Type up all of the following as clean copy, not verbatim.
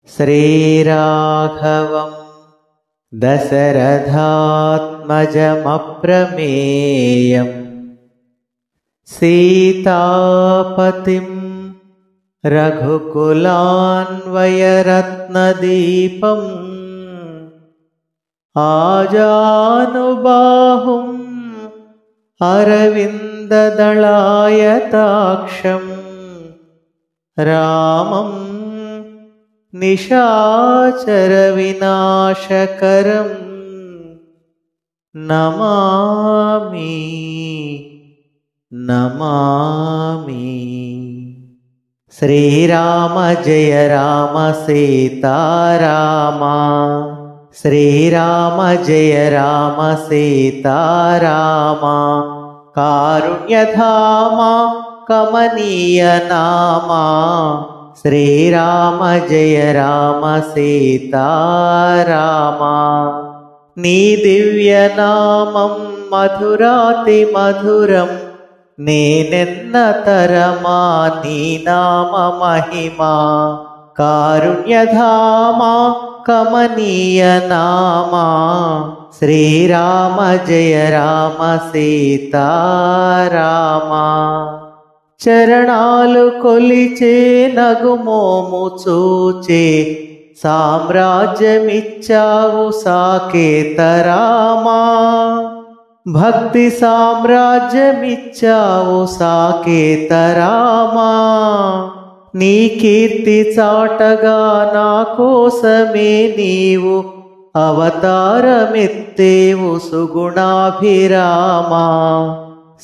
श्रीराघवं दशरथात्मजमप्रमेयं सीतापतिं रघुकुलान्वयरत्नदीपम् आजानुबाहुं अरविन्ददलायताक्षं रामं निशाचरविनाशकरं नमामि नमामि। श्रीराम जय राम सीताराम, श्रीराम जय राम सीताराम। कारुण्यधाम कमनीय नामा, श्रीराम जय राम सीताराम। नी दिव्य नामं मधुराति मधुरं, नेनेन्नतरमा नी नाम महिमा। कारुण्यधाम कमनीय नामा, श्रीराम जय राम सीताराम। చరణాలు కొలిచే నగుమోము చూచే, సామ్రాజ్యమిచ్చావు సాకేతరామా। భక్తి సామ్రాజ్యమిచ్చావు సాకేతరామా। నీ కీర్తి చాటగా నా కోసమే నీవు అవతారమెత్తేవు సుగుణాభిరామా।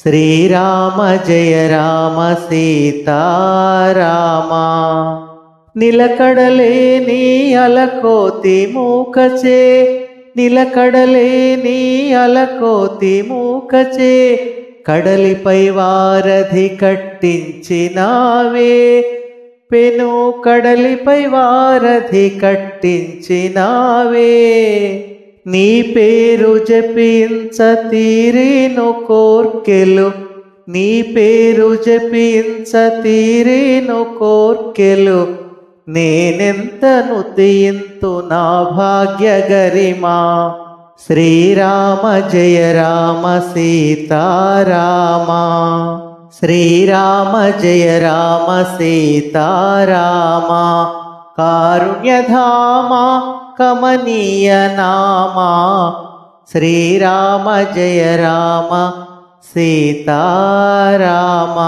श्रीराम जय राम सीताराम। నిలకడలేని అలకోతి మూకచే, నిలకడలేని అలకోతి మూకచే, కడలిపై వారధి కట్టించినావే। పెను కడలిపై వారధి కట్టించినావే। నీ పేరు జపించ తీరేను కోర్కెలు, నీ పేరు జపించ తీరేను కోర్కెలు। నేనెంతను తీయింతు నా భాగ్య గరిమా। శ్రీరామ జయ రామ సీతారామ, శ్రీరామ జయ రామ సీతారామ। కారుణ్యధామ కమనీయ నామా, శ్రీరామ జయ రామ సీతారామ।